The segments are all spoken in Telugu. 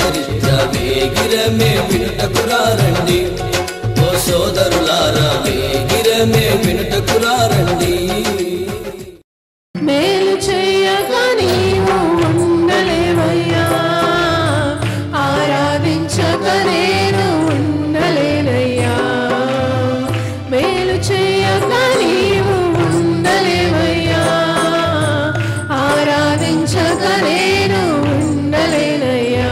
చేరిద్ర వేగిరమే వినుటకురారండి ఓ సోదరులారా వేగిరమే వినుటకురారండి మేలు చేయక నీవు ఉండలేవయ్యా ఆరాధించక నేను ఉండలేనయ్యా మేలు చేయక నీవు ఉండలేవయ్యా ఆరాధించక నేను ఉండలేనయ్యా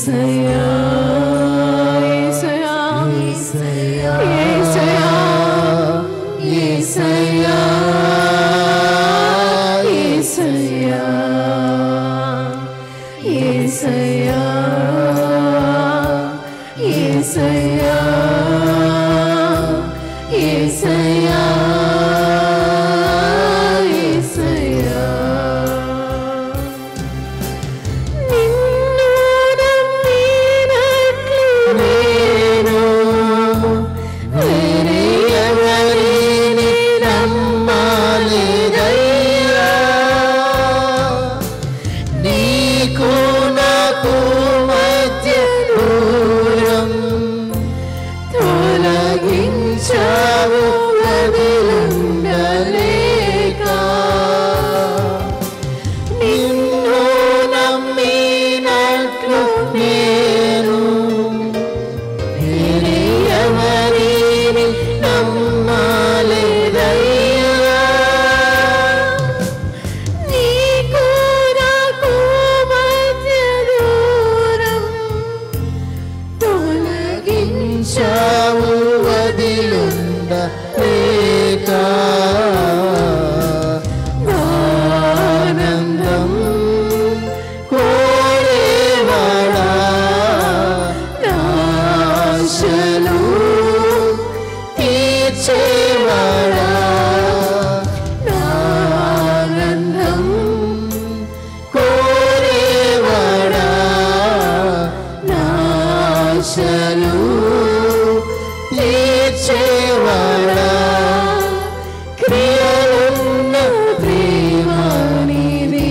యేసయ్యా యేసయ్యా యేసయ్యా యేసయ్యా యేసయ్యా యేసయ్యా యేసయ్యా యేసయ్యా నిన్ను నమ్మినట్లు నేను వేరే ఎవరిని నమ్మలేదయ్యా నీకు నాకు మధ్య దూరం తొలగించావు వదిలుండలేక నిన్ను నమ్మినట్లు నేను వేరే ఎవరిని నమ్మలేదయ్యా నీకు నాకు మధ్య దూరం తొలగించావు వదిలుండలేక ఆనందం కోరేవాడా నాశలు తీర్చేవాడా ఆనందం కోరేవాడా నాశలు తీర్చేవాడా క్రియలున్న ప్రేమానిది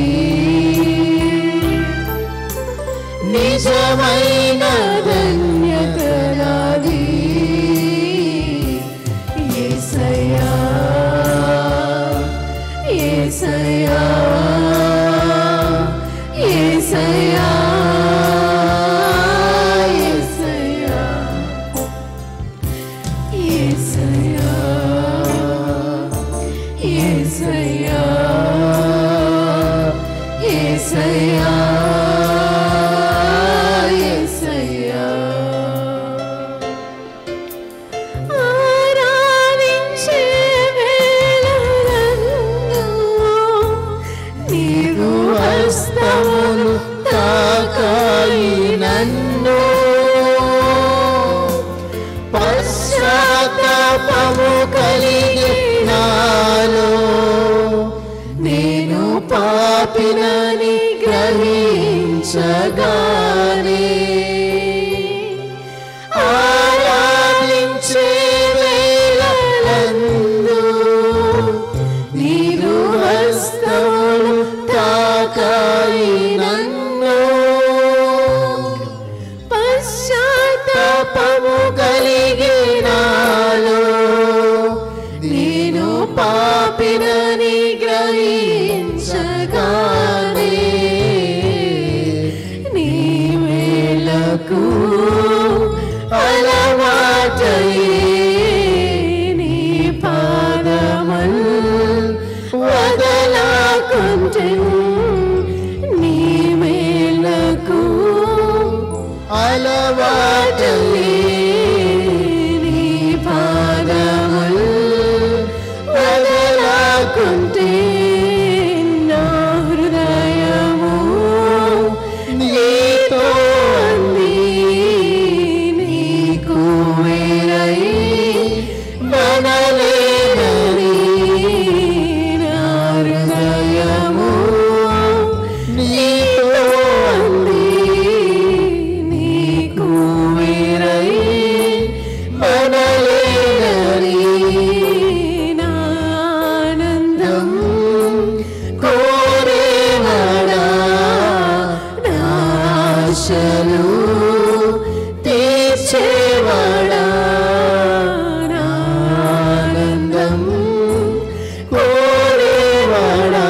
నిజమైన ధన్యత నాది యేసయ్యా యేసయ్యా యేసయ్యా యేసయ్యా యేసయ్యా యేసయ్యా యేసయ్యా ఆరాధించే వేళలందు నీవు హస్తములు తాకాయి నన్ను పశ్చాత్తాపము కలిగి నాలో నేను పాపినని గ్రహించగానే ఆరాధించే వేళలందు నీవు హస్తములు తాకాయి నన్ను పశ్చాత్తాపము కలిగి నాలో నేను పాపినని గ్రహించగానే నీ వేళకు అలవాటయే నీ పాదముల్ వదలకుంటే నీ వేళకు అలవాటయే నీ పాదముల్ వదలకుంటే నా హృదయము నీతో అంది నీకు వేరై మనలేదని నా హృదయము నీతో అంది నీకు వేరై మనలేదని నా ఆనందం కోరేవాడా నాశలు తీర్చేవాడా నా ఆనందం కోరేవాడా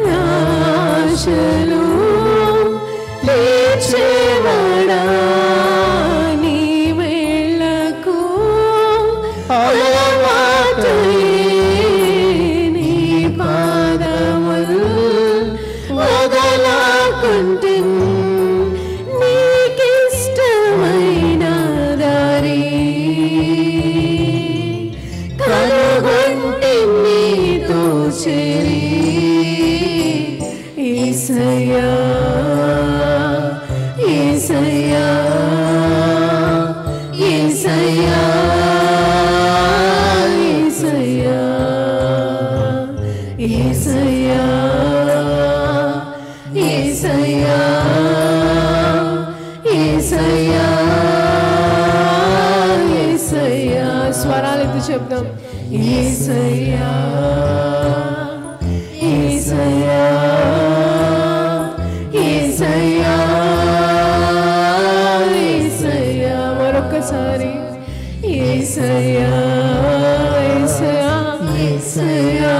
నాశలు తీర్చేవాడా నీ వేళకు అలవాటయే నీ పాదముల్ వదలకుంటే యేసయ్యా యేసయ్యా యేసయ్యా యేసయ్యా యేసయ్యా యేసయ్యా యేసయ్యా స్వరాలెత్తి చెప్దాం యేసయ్యా యేసయ్యా యేసయ్యా యేసయ్యా మరొకసారి యేసయ్యా యేసయ్యా యేసయ్యా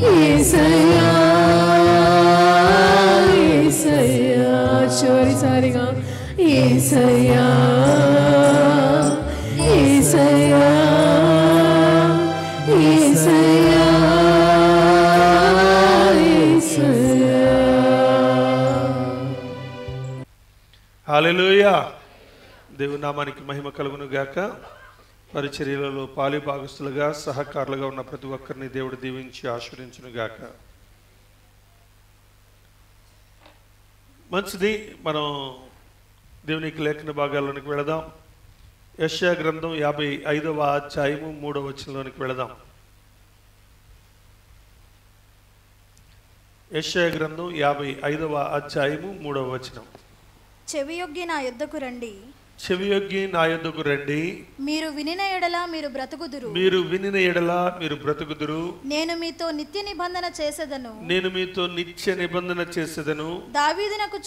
యేసయ్యా యేసయ్యా చివరిసారిగా యేసయ్యా యేసయ్యా యేసయ్యా యేసయ్యా. హల్లెలూయా. దేవుని నామానికి మహిమ కలుగును గాక. పరిచర్యలలో పాలి భాగస్తులుగా సహకారులుగా ఉన్న ప్రతి ఒక్కరిని దేవుడు దీవించి ఆశీర్వదించును గాక. మంచిది, మనం దేవునికి లేఖన భాగాల్లోనికి వెళదాం. యెషయా గ్రంథం 55వ అధ్యాయము 3వ వచనంలోనికి వెళదాం. యెషయా గ్రంథం 55వ అధ్యాయము 3వ వచనం. చెవియొగ్గి నా యొద్దకు రండి, చెవియొగ్గి నా యొద్దకు రండి, మీరు వినిన ఎడల మీరు బ్రతుకుదురు, మీరు వినిన ఎడల మీరు బ్రతుకుదురు, నేను మీతో నిత్య నిబంధన చేసేదను, నేను మీతో నిత్య నిబంధన చేసేదను, దావీదునకు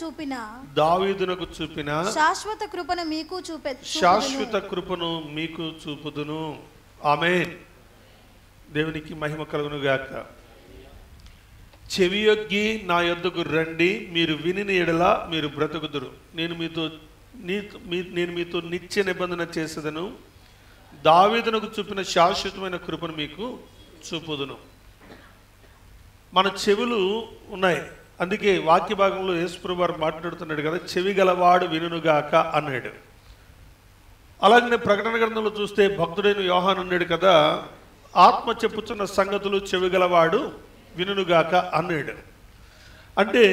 చూపిన శాశ్వత కృపను మీకు శాశ్వత కృపను మీకు చూపుదును. ఆమేన్. దేవునికి మహిమ కలుగును గాక. చెవియొగ్గి నా యొద్దకు రండి, మీరు వినిన ఎడల మీరు బ్రతుకుదురు, నేను మీతో నిత్య నిబంధన చేసేదను, దావీదునకు చూపిన శాశ్వతమైన కృపను మీకు చూపుదును. మన చెవులు ఉన్నాయి, అందుకే వాక్య భాగంలో యేసుప్రభువు వారు మాట్లాడుతున్నాడు కదా, చెవి గలవాడు వినుగాక అన్నాడు. అలాగనే ప్రకటన గ్రంథంలో చూస్తే భక్తుడైన యోహాను అన్నాడు కదా, ఆత్మ చెప్పుచున్న సంగతులు చెవి గలవాడు వినుగాక అన్నాడు. అంటే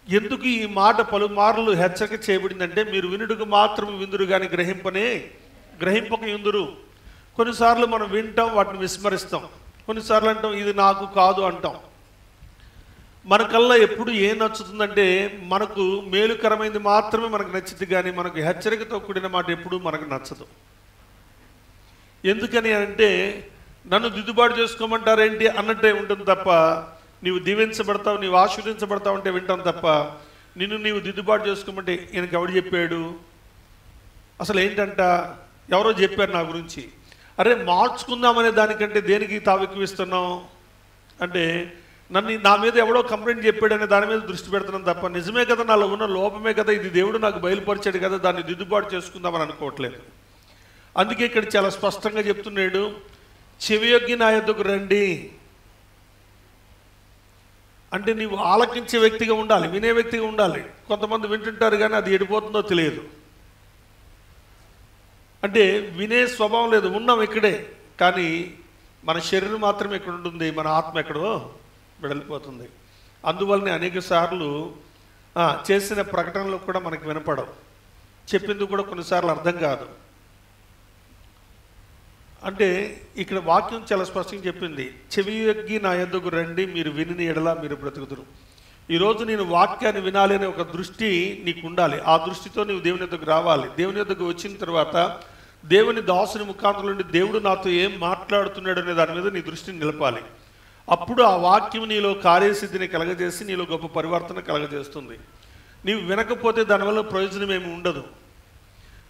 ఎందుకు ఈ మాట పలుమార్లు హెచ్చరిక చేయబడిందంటే, మీరు వినుడుకు మాత్రం విందురు కానీ గ్రహింపక విందురు. కొన్నిసార్లు మనం వింటాం, వాటిని విస్మరిస్తాం. కొన్నిసార్లు అంటాం ఇది నాకు కాదు అంటాం. మనకల్లా ఎప్పుడు ఏం నచ్చుతుందంటే, మనకు మేలుకరమైనది మాత్రమే మనకు నచ్చింది, కానీ మనకు హెచ్చరికతో కూడిన మాట ఎప్పుడు మనకు నచ్చదు. ఎందుకని అంటే, నన్ను దిద్దుబాటు చేసుకోమంటారేంటి అన్నట్టే ఉంటుంది తప్ప, నీవు దీవించబడతావు, నీవు ఆశీర్వదించబడతావు అంటే వింటాం తప్ప, నీవు దిద్దుబాటు చేసుకోమంటే ఈయనకి ఎవడు చెప్పాడు, అసలు ఏంటంట, ఎవరో చెప్పారు నా గురించి, అరే మార్చుకుందామనే దానికంటే దేనికి తావెక్కువిస్తున్నాం అంటే, నా మీద ఎవడో కంప్లైంట్ చెప్పాడనే దాని మీద దృష్టి పెడుతున్నాం తప్ప, నిజమే కదా నాలో ఉన్న లోపమే కదా, ఇది దేవుడు నాకు బయలుపరిచాడు కదా, దాన్ని దిద్దుబాటు చేసుకుందామని అనుకోవట్లేదు. అందుకే ఇక్కడ చాలా స్పష్టంగా చెప్తున్నాడు, చెవియొగ్గి నా యొద్దకు రండి అంటే నీవు ఆలకించే వ్యక్తిగా ఉండాలి, వినే వ్యక్తిగా ఉండాలి. కొంతమంది వింటుంటారు కానీ అది ఎడిపోతుందో తెలియదు. అంటే వినే స్వభావం లేదు, ఉన్నాం ఇక్కడే, కానీ మన శరీరం మాత్రమే ఇక్కడ ఉంటుంది, మన ఆత్మ ఎక్కడో వెడలిపోతుంది. అందువల్లనే అనేక సార్లు చేసిన ప్రకటనలు కూడా మనకు వినపడవు, చెప్పింది కూడా కొన్నిసార్లు అర్థం కాదు. అంటే ఇక్కడ వాక్యం చాలా స్పష్టంగా చెప్పింది, చెవియొగ్గి నా యొద్దకు రండి, మీరు విని ఎడల మీరు బ్రతుకుదురు. ఈరోజు నేను వాక్యాన్ని వినాలి అనే ఒక దృష్టి నీకు ఉండాలి. ఆ దృష్టితో నీవు దేవుని యొద్దకు రావాలి. దేవుని యొద్దకు వచ్చిన తర్వాత దేవుని దాసుని ముఖాంతరం నుండి దేవుడు నాతో ఏం మాట్లాడుతున్నాడు అనే దాని మీద నీ దృష్టిని నిలపాలి. అప్పుడు ఆ వాక్యం నీలో కార్యసిద్ధిని కలగజేసి నీలో గొప్ప పరివర్తన కలగజేస్తుంది. నీవు వినకపోతే దానివల్ల ప్రయోజనం ఏమి ఉండదు.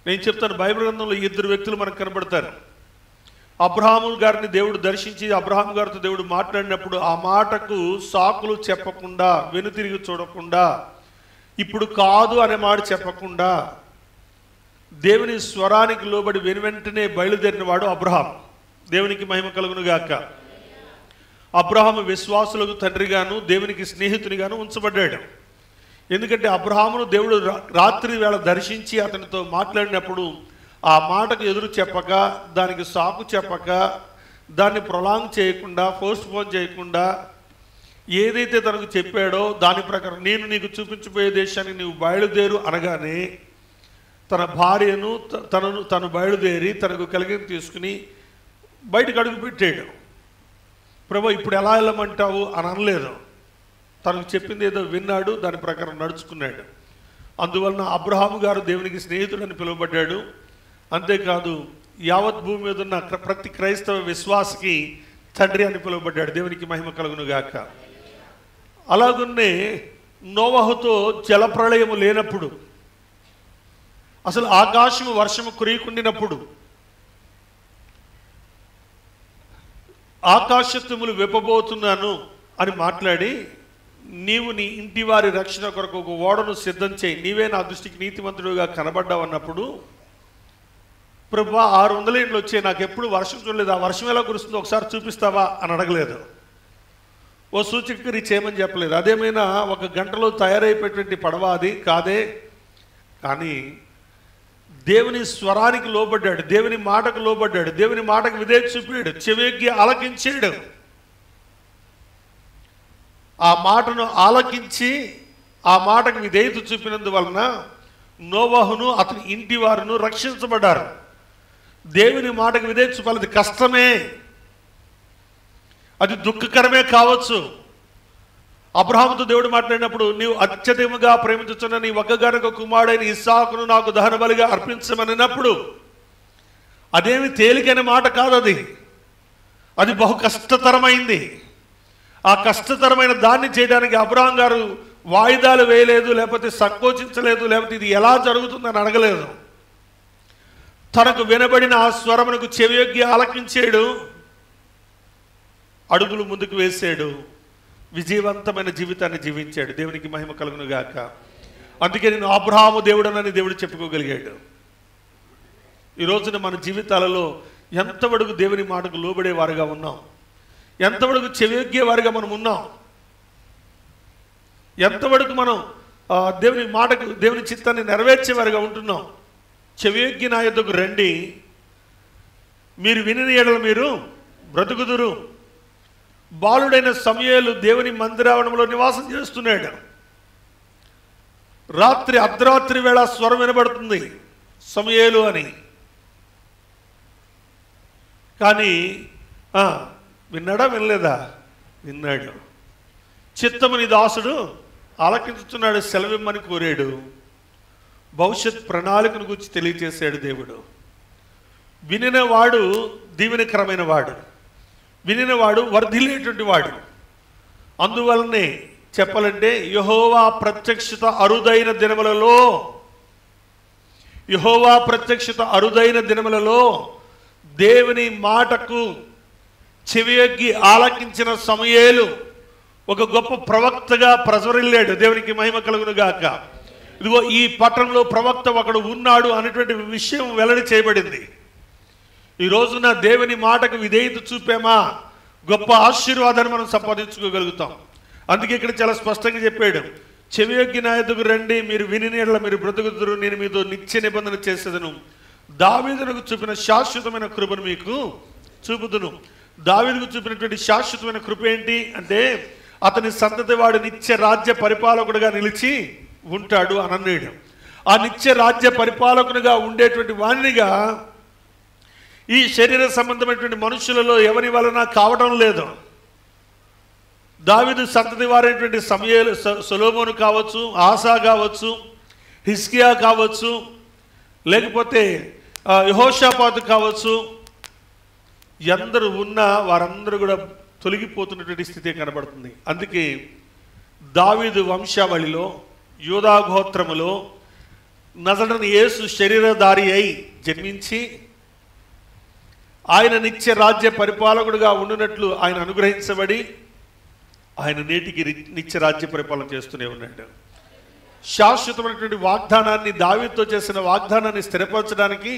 నేను చెప్తాను, బైబిల్ గ్రంథంలో 2 వ్యక్తులు మనకు కనబడతారు. అబ్రహాము గారిని దేవుడు దర్శించి అబ్రహాం గారితో దేవుడు మాట్లాడినప్పుడు ఆ మాటకు సాకులు చెప్పకుండా, వెనుతిరిగి చూడకుండా, ఇప్పుడు కాదు అనే మాట చెప్పకుండా, దేవుని స్వరానికి లోబడి వెనువెంటనే బయలుదేరిన వాడు అబ్రహాం. దేవునికి మహిమ కలుగును గాక. అబ్రహాము విశ్వాసులకు తండ్రిగాను దేవునికి స్నేహితునిగాను ఉంచబడ్డాడు. ఎందుకంటే అబ్రహామును దేవుడు రాత్రి వేళ దర్శించి అతనితో మాట్లాడినప్పుడు ఆ మాటకు ఎదురు చెప్పక, దానికి సాకు చెప్పక, దాన్ని ప్రొలాంగ్ చేయకుండా, పోస్ట్ పోన్ చేయకుండా ఏదైతే తనకు చెప్పాడో దాని ప్రకారం నేను నీకు చూపించబోయే దేశానికి నీవు బయలుదేరు అనగానే తన భార్యను తను బయలుదేరి తనకు కలిగిన తీసుకుని బయటకు అడుగు పెట్టాడు. ప్రభు ఇప్పుడు ఎలా వెళ్ళమంటావు అని అనలేదు. తనకు చెప్పింది ఏదో విన్నాడు, దాని ప్రకారం నడుచుకున్నాడు. అందువలన అబ్రహాము గారు దేవునికి స్నేహితుడని పిలువబడ్డాడు. అంతేకాదు యావత్ భూమి మీద ఉన్న ప్రతి క్రైస్తవ విశ్వాసకి తండ్రి అని పిలువబడ్డాడు. దేవునికి మహిమ కలుగును గాక. అలాగున్నే నోవహుతో జలప్రళయము లేనప్పుడు, అసలు ఆకాశము వర్షము కురియకుండినప్పుడు, ఆకాశత్తుములు విప్పబోతున్నాను అని మాట్లాడి, నీవు నీ ఇంటి వారి రక్షణ కొరకు ఒక ఓడను సిద్ధం చేయి, నీవే నా దృష్టికి నీతిమంతుడుగా కనబడ్డావు అన్నప్పుడు, ప్రభువా 600 ఏండ్లు వచ్చాయి, నాకు ఎప్పుడు వర్షం చూడలేదు, ఆ వర్షం ఎలా కురుస్తుందో ఒకసారి చూపిస్తావా అని అడగలేదు. ఓ సూచక్రి చేయమని చెప్పలేదు. అదేమైనా 1 గంటలో తయారైపోయేటువంటి పడవ అది కాదే. కానీ దేవుని స్వరానికి లోబడ్డాడు, దేవుని మాటకు లోబడ్డాడు, దేవుని మాటకు విధేయత చూపాడు, చెవియొగ్గి ఆలకించాడు. ఆ మాటను ఆలకించి ఆ మాటకు విధేయత చూపినందువలన నోవహును అతని ఇంటి వారును రక్షించబడ్డారు. దేవుని మాటకు విధేయత చూపాలి. కష్టమే, అది దుఃఖకరమే కావచ్చు. అబ్రహాముతో దేవుడు మాట్లాడినప్పుడు, నీవు అత్యధికముగా ప్రేమించుచున్న నీ ఒక్కగానొక కుమారుడైన ఇస్సాకును నాకు దహన బలిగా అర్పించమనినప్పుడు అదేమి తేలికైన మాట కాదు. అది బహు కష్టతరమైంది. ఆ కష్టతరమైన దాన్ని చేయడానికి అబ్రహాం గారు వాయిదాలు వేయలేదు, లేకపోతే సంకోచించలేదు, లేకపోతే ఇది ఎలా జరుగుతుందని అడగలేదు. తనకు వినబడిన ఆ స్వరమునకు చెవియొగ్గి ఆలకించాడు, అడుగులు ముందుకు వేసాడు, విజయవంతమైన జీవితాన్ని జీవించాడు. దేవునికి మహిమ కలుగును గాక. అందుకే నేను అబ్రహాము దేవుడనని దేవుడు చెప్పుకోగలిగాడు. ఈ రోజున మన జీవితాలలో ఎంతవరకు దేవుని మాటకు లోబడే వారుగా ఉన్నాం, ఎంతవరకు చెవియొగ్గే వారుగా మనం ఉన్నాం, ఎంతవరకు మనం దేవుని మాటకు దేవుని చిత్తాన్ని నెరవేర్చేవారుగా ఉంటున్నాం. చెవియొగ్గి నా యొద్దకు రండి, మీరు వినిన యెడల మీరు బ్రతుకుదురు. బాలుడైన సమూయేలు దేవుని మందిరావరణంలో నివాసం చేస్తున్నాడు. రాత్రి అర్ధరాత్రి వేళ స్వరం వినబడుతుంది, సమూయేలు అని. కానీ విన్నాడా వినలేదా? విన్నాడు. చిత్తముని దాసుడు ఆలకించుతున్నాడు, సెలవిమ్మని కోరాడు. భవిష్యత్ ప్రణాళికను గురించి తెలియజేశాడు దేవుడు. వినినవాడు దీవెనకరమైన వాడు, వినినవాడు వర్ధిల్లేటువంటి వాడు. అందువలనే చెప్పాలంటే యెహోవా ప్రత్యక్షత అరుదైన దినములలో, యెహోవా ప్రత్యక్షత అరుదైన దినములలో దేవుని మాటకు చెవియొగ్గి ఆలకించిన సమూయేలు ఒక గొప్ప ప్రవక్తగా ప్రజ్వరిల్లాడు. దేవునికి మహిమ కలుగును గాక. ఇదిగో ఈ పట్టణంలో ప్రవక్త ఒకడు ఉన్నాడు అనేటువంటి విషయం వెల్లడి చేయబడింది. ఈ రోజున దేవుని మాటకు విధేయత చూపామా, గొప్ప ఆశీర్వాదాన్ని మనం సంపాదించుకోగలుగుతాం. అందుకే ఇక్కడ చాలా స్పష్టంగా చెప్పాడు, చెవియొగ్గి నా యొద్దకు రండి, మీరు వినిన యెడల మీరు బ్రతుకుదురు, నేను మీతో నిత్య నిబంధన చేసేదను, దావీదునకు చూపిన శాశ్వతమైన కృపను మీకు చూపుదును. దావీదుకు చూపినటువంటి శాశ్వతమైన కృప ఏంటి అంటే, అతని సంతతి వాడు నిత్య రాజ్య పరిపాలకుడుగా నిలిచి ఉంటాడు అని అన్నాడు. ఆ నిత్య రాజ్య పరిపాలకునిగా ఉండేటువంటి వాణినిగా ఈ శరీర సంబంధమైనటువంటి మనుషులలో ఎవరి వలన కావడం లేదు. దావీదు సంతతి వారైనటువంటి సమూయేలు, సొలొమోను కావచ్చు, ఆసా కావచ్చు, హిజ్కియా కావచ్చు, లేకపోతే యెహోషాపాతు కావచ్చు, ఎందరు ఉన్నా వారందరూ కూడా తొలగిపోతున్నటువంటి స్థితి కనబడుతుంది. అందుకే దావీదు వంశావళిలో యూదా గోత్రములో నజరేయుడైన యేసు శరీరధారి అయి జన్మించి ఆయన నిత్య రాజ్య పరిపాలకుడుగా ఉండునట్లు ఆయన అనుగ్రహించబడి ఆయన నేటికి నిత్య రాజ్య పరిపాలన చేస్తూనే ఉన్నాడు. శాశ్వతమైనటువంటి వాగ్దానాన్ని, దావీదుతో చేసిన వాగ్దానాన్ని స్థిరపరచడానికి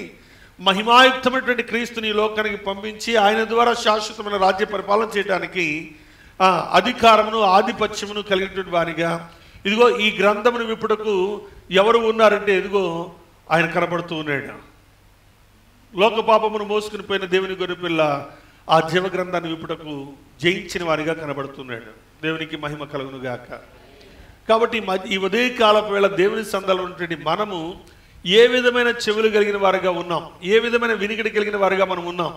మహిమాయుక్తమైనటువంటి క్రీస్తుని ఈ లోకానికి పంపించి ఆయన ద్వారా శాశ్వతమైన రాజ్య పరిపాలన చేయడానికి అధికారమును ఆధిపత్యమును కలిగినటువంటి వారిగా ఇదిగో ఈ గ్రంథమును విప్పుటకు ఎవరు ఉన్నారంటే ఇదిగో ఆయన కనబడుతూ ఉన్నాడు. లోక పాపమును మోసుకుని పోయిన దేవుని గొర్రెపిల్ల ఆ జీవ గ్రంథాన్ని విప్పుటకు జయించిన వారిగా కనబడుతున్నాడు. దేవునికి మహిమ కలుగును గాక. కాబట్టి ఈ ఉదయకాలపు వేళ దేవుని సందర్భంలో ఉన్నటువంటి మనము ఏ విధమైన చెవులు కలిగిన వారుగా ఉన్నాం, ఏ విధమైన వినికిడి కలిగిన వారుగా మనం ఉన్నాం,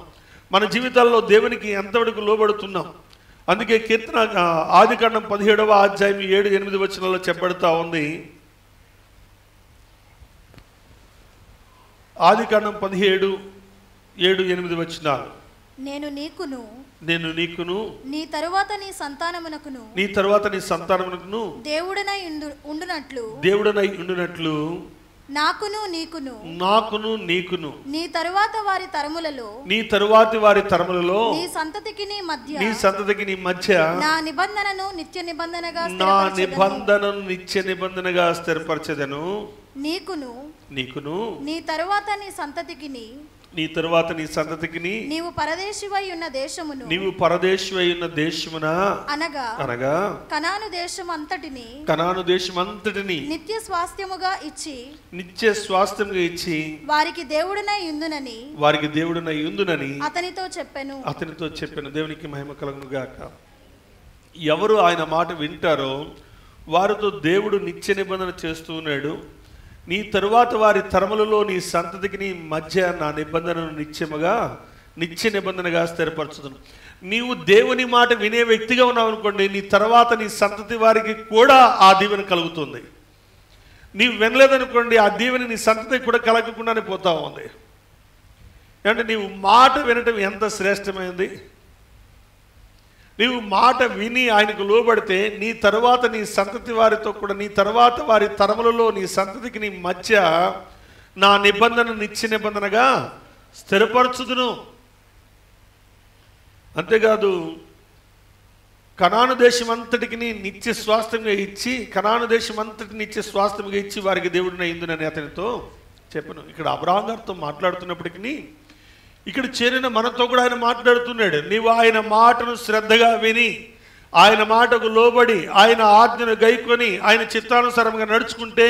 మన జీవితాల్లో దేవునికి ఎంతవరకు లోబడుతున్నాం. అందుకే కీర్తన ఆదికాండం 17వ అధ్యాయం 7-8 వచనాల్లో చెప్పబడుతూ ఉంది. ఆదికాండం 17:7-8 వచనాలు. నేను నీకును నీ తరువాత నీ సంతానమునకును దేవుడనై ఉండునట్లు నాకును నీకును నీ తరువాత వారి తరములలో నీ సంతతికి నీ మధ్య నా నిబంధనను నిత్య నిబంధనగా స్థిరపరచెదను. నీకును నీ తరువాత నీ సంతతికి నీవు పరదేశివై ఉన్న దేశమున అనగా కనాను దేశమంతటిని నిత్య స్వాస్థ్యముగా ఇచ్చి వారికి దేవుడనై యుందునని అతనితో చెప్పెను. దేవునికి మహిమ కలుగును గాక. ఎవరు ఆయన మాట వింటారో వారితో దేవుడు నిత్య నిబంధన చేస్తూ ఉన్నాడు. నీ తరువాత వారి తరములలో నీ సంతతికి నీ మధ్య నా నిబంధనను నిత్య నిబంధనగా స్థిరపరచుదును. నీవు దేవుని మాట వినే వ్యక్తిగా ఉన్నావు అనుకోండి, నీ తర్వాత నీ సంతతి వారికి కూడా ఆ దీవెన కలుగుతుంది. నీవు వినలేదనుకోండి, ఆ దీవెన నీ సంతతికి కూడా కలగకుండానే పోతా ఉంది. అంటే నీవు మాట వినటం ఎంత శ్రేష్టమైంది. నీవు మాట విని ఆయనకు లోబడితే నీ తరువాత నీ సంతతి వారితో కూడా, నీ తరువాత వారి తరములలో నీ సంతతికి నీ మధ్య నా నిబంధన నిత్య నిబంధనగా స్థిరపరచుదును. అంతేకాదు కనాను దేశం అంతటికి నిత్య స్వాస్థ్యంగా ఇచ్చి వారికి దేవుడిని అయిందునని అతనితో చెప్పను. ఇక్కడ అబ్రహాము గారితో మాట్లాడుతున్నప్పటికీ ఇక్కడ చేరిన మనతో కూడా ఆయన మాట్లాడుతున్నాడు. నీవు ఆయన మాటను శ్రద్ధగా విని, ఆయన మాటకు లోబడి, ఆయన ఆజ్ఞను గైకొని, ఆయన చిత్తానుసారంగా నడుచుకుంటే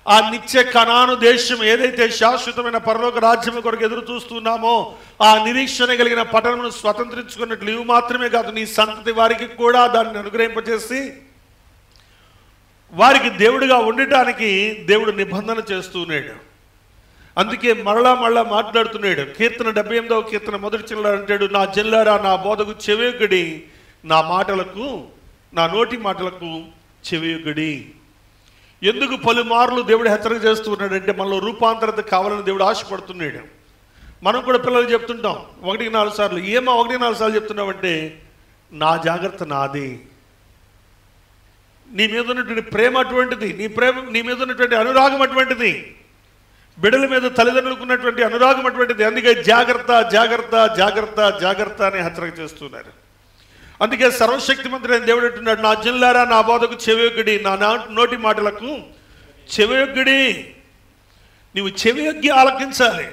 ఆ నిత్య కనాను దేశం ఏదైతే శాశ్వతమైన పరలోక రాజ్యం కొరకు ఎదురు చూస్తున్నామో ఆ నిరీక్షణ కలిగిన పట్టణమును స్వతంత్రించుకున్నట్లు ఇవి మాత్రమే కాదు, నీ సంతతి వారికి కూడా దాన్ని అనుగ్రహింపచేసి వారికి దేవుడిగా ఉండటానికి దేవుడు నిబంధన చేస్తున్నాడు. అందుకే మరలా మాట్లాడుతున్నాడు. కీర్తన 78వ కీర్తన 1వ వచనంలో అంటాడు, నా జనులారా నా బోధకు చెవియొగ్గడి, నా నోటి మాటలకు చెవియొగ్గడి. ఎందుకు పలుమార్లు దేవుడు హెచ్చరిక చేస్తున్నాడంటే మనలో రూపాంతరత కావాలని దేవుడు ఆశపడుతున్నాడు. మనం కూడా పిల్లలు చెప్తుంటాం 1-4 సార్లు. ఏమో 1-4 సార్లు చెప్తున్నామంటే నా జాగ్రత్త నాది, నీ మీద ఉన్నటువంటి ప్రేమ అటువంటిది, నీ మీద ఉన్నటువంటి అనురాగం అటువంటిది, బిడ్డల మీద తల్లిదండ్రులకు ఉన్నటువంటి అనురాగం అటువంటిది. అందుకే జాగ్రత్త జాగ్రత్త జాగ్రత్త జాగ్రత్త అని హెచ్చరిక చేస్తున్నారు. అందుకే సర్వశక్తిమంతుడైన దేవుడు అంటున్నాడు, నా జనులారా నా బోధకు చెవియొగ్గడి, నా నోటి మాటలకు చెవియొగ్గడి. నీవు చెవియొగ్గి ఆలకించాలి.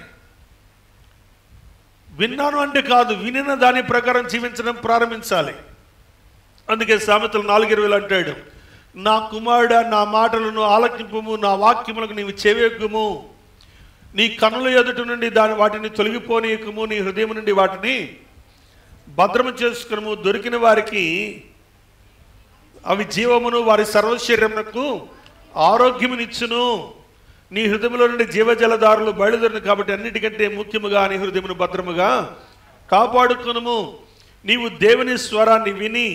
విన్నాను అంటే కాదు, వినిన దాని ప్రకారం జీవించడం ప్రారంభించాలి. అందుకే సామెతలు 4:20 అంటాడు, నా కుమారుడా నా మాటలను ఆలకింపుము, నా వాక్యములకు నీవు చెవియొగ్గుము, నీ కన్నుల ఎదుట నుండి వాటిని తొలగిపోనీయకము, నీ హృదయం నుండి వాటిని భద్రము చేసుకును. దొరికిన వారికి అవి జీవమును, వారి సర్వశరీరమునకు ఆరోగ్యమునిచ్చును. నీ హృదయంలో నుండి జీవజలధారులు బయలుదేరును కాబట్టి అన్నిటికంటే ముఖ్యముగా నీ హృదయమును భద్రముగా కాపాడుకును. నీవు దేవుని స్వరాన్ని విని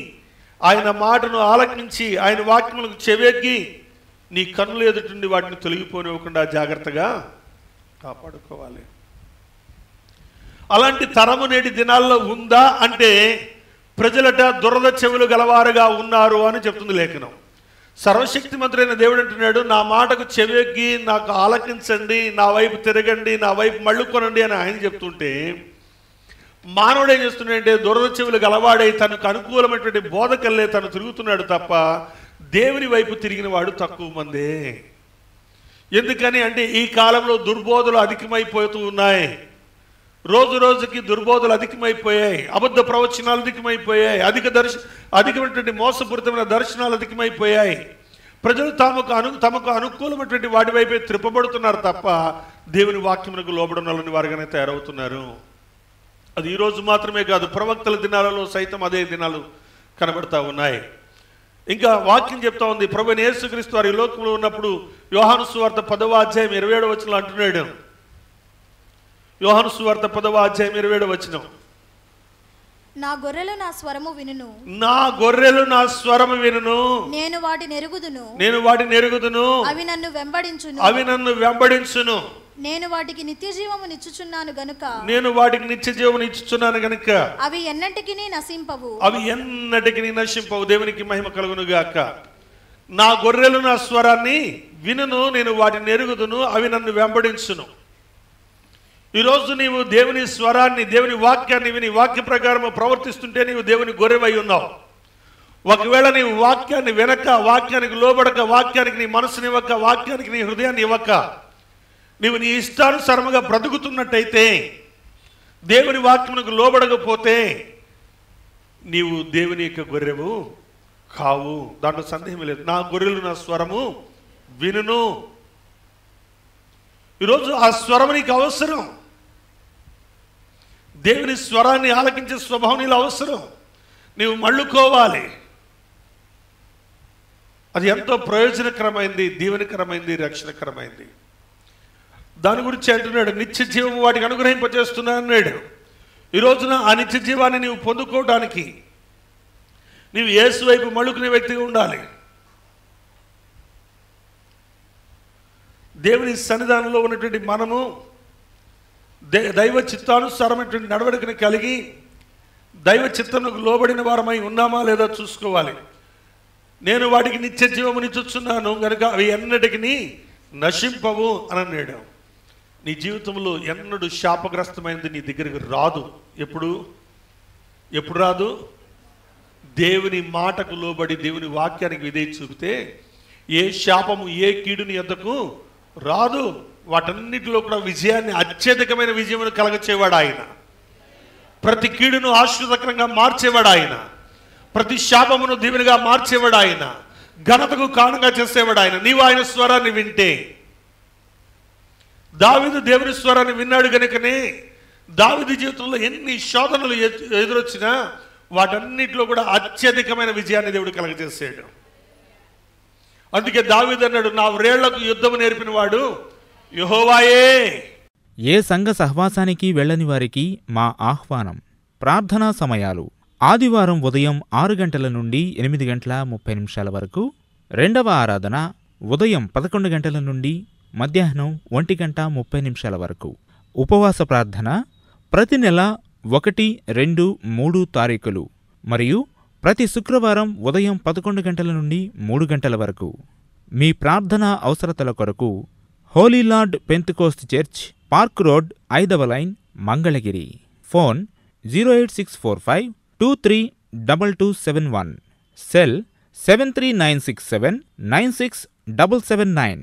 ఆయన మాటను ఆలకించి ఆయన వాక్యములకు చెవియొగ్గి నీ కన్నుల ఎదుట నుండి వాటిని తొలగిపోనివ్వకుండా జాగ్రత్తగా కాపాడుకోవాలి. అలాంటి తరము నేటి దినాల్లో ఉందా అంటే ప్రజలట దురద చెవులు గలవారుగా ఉన్నారు అని చెప్తుంది లేఖనం. సర్వశక్తిమంతుడైన దేవుడు అంటున్నాడు, నా మాటకు చెవియొగ్గి నాకు ఆలకించండి, నా వైపు తిరగండి, నా వైపు మళ్ళుకొనండి అని ఆయన చెప్తుంటే మానవుడు ఏం చేస్తున్నాడంటే దురద చెవులు గలవాడై తనకు అనుకూలమైనటువంటి బోధకల్లే తను తిరుగుతున్నాడు తప్ప దేవుని వైపు తిరిగిన వాడు తక్కువ మందే. ఎందుకని అంటే ఈ కాలంలో దుర్బోధలు అధికమైపోతూ ఉన్నాయి. రోజు రోజుకి దుర్బోధలు అధికమైపోయాయి, అబద్ధ ప్రవచనాలు అధికమైపోయాయి, అధికమైనటువంటి మోసపూరితమైన దర్శనాలు అధికమైపోయాయి. ప్రజలు తమకు అనుకూలమైనటువంటి వాటి వైపే త్రిప్పబడుతున్నారు తప్ప దేవుని వాక్యమునకు లోబడనాలని వారుగానే తయారవుతున్నారు. అది ఈరోజు మాత్రమే కాదు, ప్రవక్తల దినాలలో సైతం అదే దినాలు కనబడతా ఉన్నాయి. ఇంకా వాక్యం చెప్తా ఉంది, ప్రభువైన యేసుక్రీస్తు వారు ఈ లోకంలో ఉన్నప్పుడు యోహాను సువార్త 10వ అధ్యాయం 27వ వచనంలో అంటున్నాడు. యోహాను సువార్త 10వ అధ్యాయం 27వ వచనం, నా గొర్రెలు నా స్వరము వినును, నా గొర్రెలు నా స్వరము వినును, నేను వాటిని ఎరుగుదును, నేను వాటిని ఎరుగుదును, అవి నన్ను వెంబడించును, అవి నన్ను వెంబడించును, నేను వాటికి నిత్య జీవము నిచ్చుచున్నాను గనుక, నేను వాటికి నిత్య జీవము ఇచ్చుచున్నాను గనుక అవి ఎన్నటికి నశింపవు, అవి ఎన్నటికి నశింపవు. దేవునికి మహిమ కలుగును గాక. నా గొర్రెలు నా స్వరాన్ని వినును, నేను వాటిని ఎరుగుదును, అవి నన్ను వెంబడించును. ఈరోజు నీవు దేవుని స్వరాన్ని, దేవుని వాక్యాన్ని విని వాక్య ప్రకారము ప్రవర్తిస్తుంటే నీవు దేవుని గొర్రెవై ఉన్నావు. ఒకవేళ నీవు వాక్యాన్ని వినక, వాక్యానికి లోబడక, వాక్యానికి నీ మనసుని ఇవ్వక, వాక్యానికి నీ హృదయాన్ని ఇవ్వక, నీవు నీ ఇష్టానుసారముగా బ్రతుకుతున్నట్టయితే, దేవుని వాక్యమునకు లోబడకపోతే నీవు దేవుని యొక్క గొర్రెవు కావు. దాంట్లో సందేహం లేదు. నా గొర్రెలు నా స్వరము వినును. ఈరోజు ఆ స్వరం నీకు అవసరం. దేవుని స్వరాన్ని ఆలకించే స్వభావం నీలో అవసరం. నీవు మళ్ళుకోవాలి. అది ఎంతో ప్రయోజనకరమైంది, దీవెనకరమైంది, రక్షణకరమైంది. దాని గురించి అంటున్నాడు, నిత్య జీవం వాటికి అనుగ్రహింపజేస్తున్నా అన్నాడు. ఈ రోజున ఆ నిత్య జీవాన్ని నీవు పొందుకోవడానికి నీవు యేసు వైపు మళ్ళుకునే వ్యక్తిగా ఉండాలి. దేవుని సన్నిధానంలో ఉన్నటువంటి మనము దైవ చిత్తానుసారమైనటువంటి నడవడికను కలిగి దైవ చిత్తమునకు లోబడిన వారమై ఉన్నామా లేదా చూసుకోవాలి. నేను వాటికి నిత్య జీవమునిచ్చుచున్నాను కనుక అవి ఎన్నటికి నశింపవు అని అన్నాడు. నీ జీవితంలో ఎన్నడూ శాపగ్రస్తమైనది నీ దగ్గరికి రాదు. ఎప్పుడు రాదు? దేవుని మాటకు లోబడి దేవుని వాక్యానికి విధేయత చూపితే ఏ శాపము, ఏ కీడుని యొద్దకు రాదు. వాటన్నిటిలో కూడా విజయాన్ని, అత్యధికమైన విజయమును కలగచేవాడు ఆయన. ప్రతి కీడును ఆశీర్వాదకరంగా మార్చేవాడు ఆయన. ప్రతి శాపమును దీవెనగా మార్చేవాడు ఆయన. ఘనతకు కారణంగా చేసేవాడు ఆయన. నీవు ఆయన స్వరాన్ని వింటే, దావీదు దేవుని స్వరాన్ని విన్నాడు కనుకనే దావీదు జీవితంలో ఎన్ని శోధనలు ఎదురొచ్చినా వాటన్నిటిలో కూడా అత్యధికమైన విజయాన్ని దేవుడు కలగజేసాడు. అందుకే దావీదు అన్నాడు, నా వ్రేళ్లకు యుద్ధము నేర్పిన వాడు యెహోవాయే. ఏ సంఘ సహవాసానికి వెళ్ళని వారికి మా ఆహ్వానం. ప్రార్థనా సమయాలు: ఆదివారం ఉదయం 6 గంటల నుండి 8 గంటల 30 నిమిషాల వరకు, రెండవ ఆరాధన ఉదయం 11 గంటల నుండి మధ్యాహ్నం 1 గంట 30 నిమిషాల వరకు. ఉపవాస ప్రార్థన ప్రతి నెల 1, 2, 3 తారీఖులు మరియు ప్రతి శుక్రవారం ఉదయం 11 గంటల నుండి 3 గంటల వరకు. మీ ప్రార్థనా అవసరతల కొరకు holy lord Pentecost church, park road, 5వ లైన్, మంగళగిరి. ఫోన్ 08645 232271. సెల్ 73967 96779.